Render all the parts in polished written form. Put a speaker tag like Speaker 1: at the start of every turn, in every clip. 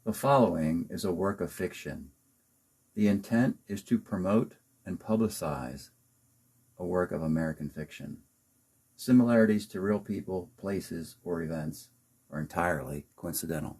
Speaker 1: The following is a work of fiction. The intent is to promote and publicize a work of American fiction. Similarities to real people, places, or events are entirely coincidental.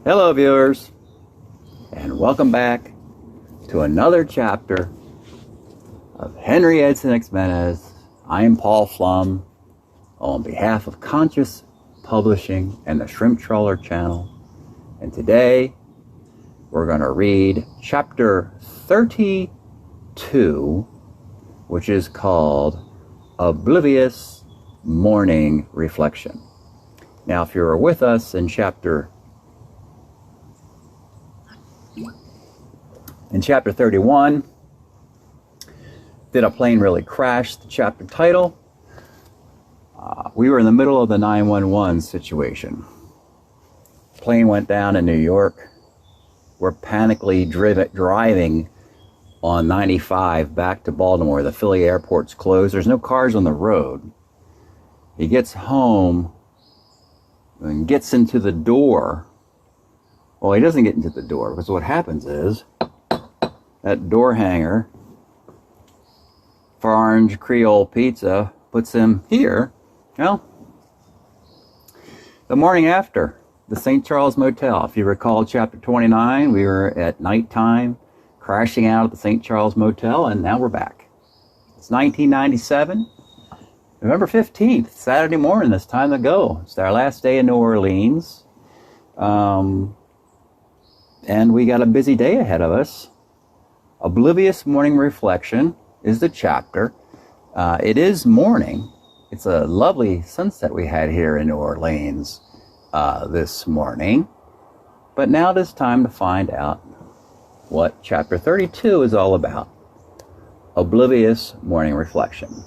Speaker 1: Hello viewers, and welcome back to another chapter of HENRI EDSON XIMENEZ. I am Paul Flum on behalf of Conscious Publishing and the Shrimp Trawler channel, and today we're going to read chapter 32, which is called Oblivious Morning Reflection. Now if you were with us in chapter 31, did a plane really crash? The chapter title. We were in the middle of the 911 situation. Plane went down in New York. We're panically driving on 95 back to Baltimore. The Philly airport's closed. There's no cars on the road. He gets home and gets into the door. Well, he doesn't get into the door because what happens is that door hanger for Orange Creole Pizza puts him here. Well, the morning after, the St. Charles Motel. If you recall chapter 29, we were at nighttime crashing out at the St. Charles Motel, and now we're back. It's 1997, November 15th, Saturday morning. It's time to go. It's our last day in New Orleans. And we got a busy day ahead of us. Oblivious Morning Reflection is the chapter. It is morning. It's a lovely sunset we had here in New Orleans this morning. But now it is time to find out what chapter 32 is all about. Oblivious Morning Reflection.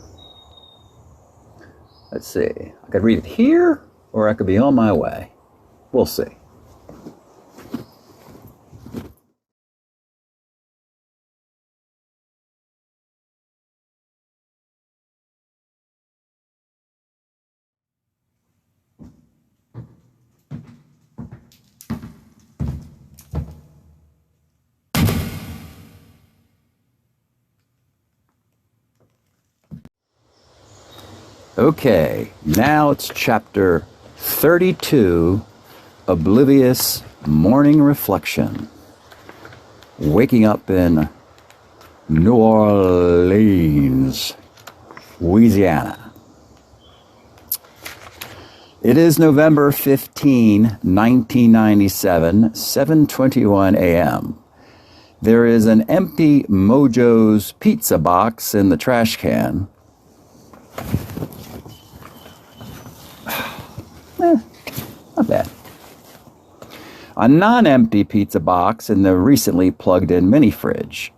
Speaker 1: Let's see. I could read it here, or I could be on my way. We'll see. Okay, now it's chapter 32, Oblivious Morning Reflection. Waking up in New Orleans, Louisiana. It is November 15, 1997, 7:21 a.m. There is an empty Mojo's pizza box in the trash can. Not bad. A non-empty pizza box in the recently plugged-in mini fridge.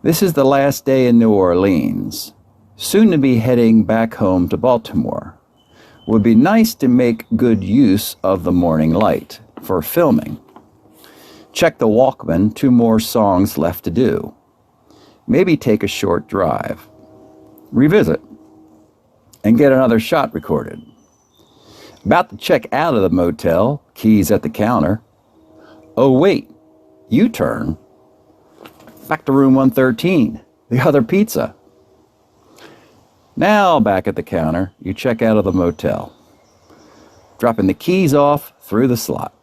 Speaker 1: This is the last day in New Orleans. Soon to be heading back home to Baltimore. Would be nice to make good use of the morning light for filming. Check the Walkman, 2 more songs left to do. Maybe take a short drive. Revisit. And get another shot recorded. About to check out of the motel, keys at the counter. Oh wait, U-turn. Back to room 113, the other pizza. Now back at the counter, you check out of the motel. Dropping the keys off through the slot.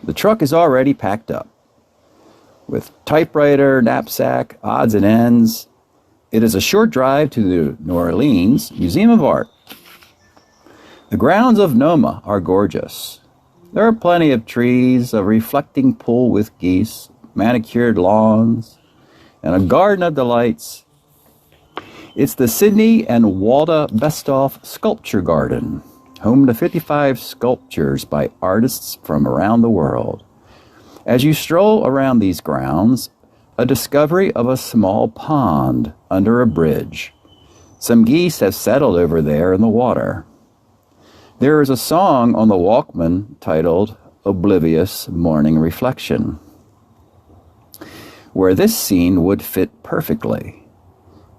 Speaker 1: The truck is already packed up. With typewriter, knapsack, odds and ends. It is a short drive to the New Orleans Museum of Art. The grounds of Noma are gorgeous. There are plenty of trees, a reflecting pool with geese, manicured lawns, and a garden of delights. It's the Sidney and Walda Bestoff Sculpture Garden, home to 55 sculptures by artists from around the world. As you stroll around these grounds, a discovery of a small pond under a bridge. Some geese have settled over there in the water. There is a song on the Walkman titled Oblivious Morning Reflection, where this scene would fit perfectly.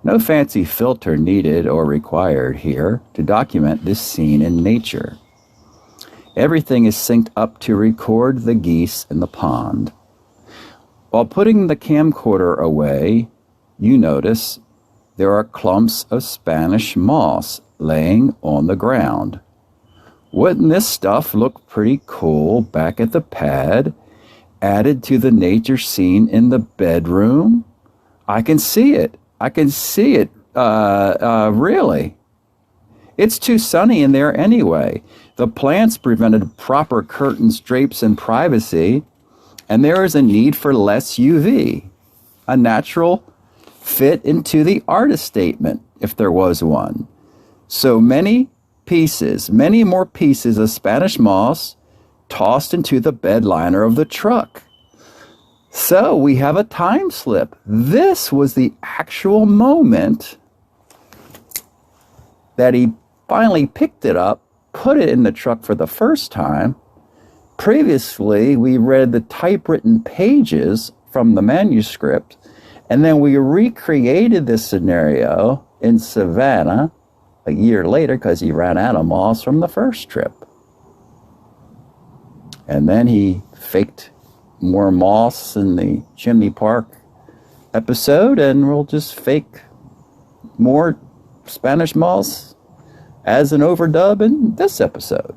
Speaker 1: No fancy filter needed or required here to document this scene in nature. Everything is synced up to record the geese in the pond. While putting the camcorder away, you notice there are clumps of Spanish moss laying on the ground. Wouldn't this stuff look pretty cool back at the pad, added to the nature scene in the bedroom? I can see it. Really. It's too sunny in there anyway. The plants prevented proper curtains, drapes, and privacy, and there is a need for less UV. A natural fit into the artist statement, if there was one. So many more pieces of Spanish moss tossed into the bed liner of the truck. So we have a time slip. This was the actual moment that he finally picked it up, put it in the truck for the first time. Previously, we read the typewritten pages from the manuscript, and then we recreated this scenario in Savannah a year later because he ran out of moss from the first trip. And then he faked more moss in the Chimney Park episode, and we'll just fake more Spanish moss as an overdub in this episode.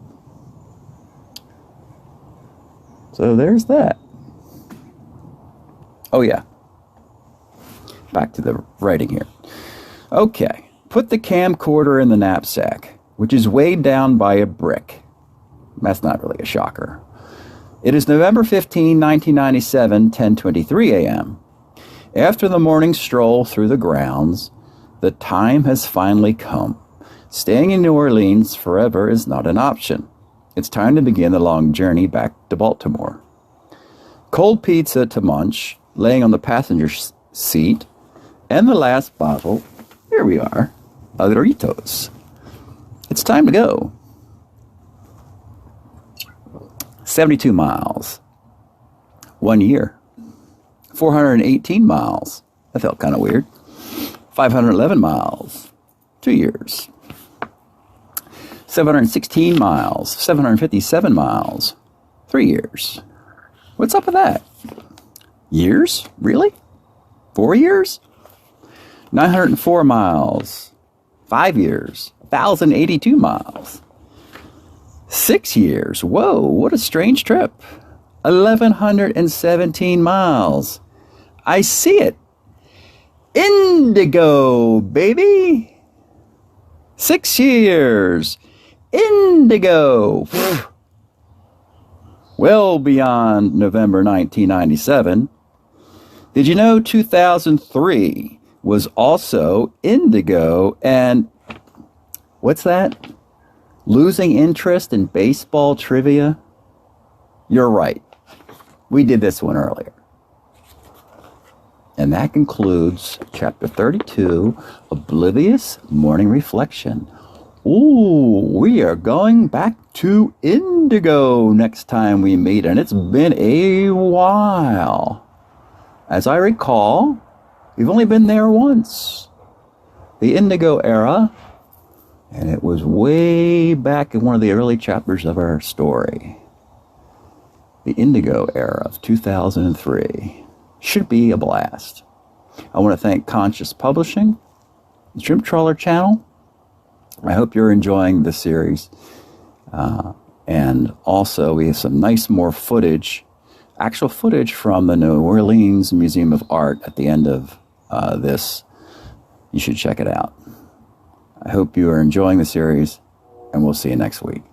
Speaker 1: So there's that. Oh yeah. Back to the writing here. Okay. Put the camcorder in the knapsack, which is weighed down by a brick. That's not really a shocker. It is November 15, 1997, 10:23 a.m. After the morning stroll through the grounds, the time has finally come. Staying in New Orleans forever is not an option. It's time to begin the long journey back to Baltimore. Cold pizza to munch, laying on the passenger seat, and the last bottle, here we are, of Doritos. It's time to go. 72 miles. 1 year. 418 miles. That felt kind of weird. 511 miles. 2 years. 716 miles. 757 miles. 3 years. What's up with that? Years? Really? 4 years? 904 miles. 5 years. 1,082 miles. 6 years. Whoa, what a strange trip. 1,117 miles. I see it. Indigo, baby. 6 years. Indigo. Well beyond November 1997. Did you know 2003 was also indigo? And what's that? Losing interest in baseball trivia? You're right. We did this one earlier. And that concludes Chapter 32, Oblivious Morning Reflection. Ooh, we are going back to indigo next time we meet, and it's been a while. As I recall, we've only been there once. The indigo era. And it was way back in one of the early chapters of our story. The indigo era of 2003. Should be a blast. I want to thank Conscious Publishing, the Shrimp Trawler channel. I hope you're enjoying the series. And also we have some nice more footage, actual footage from the New Orleans Museum of Art at the end of this. You should check it out. I hope you are enjoying the series, and we'll see you next week.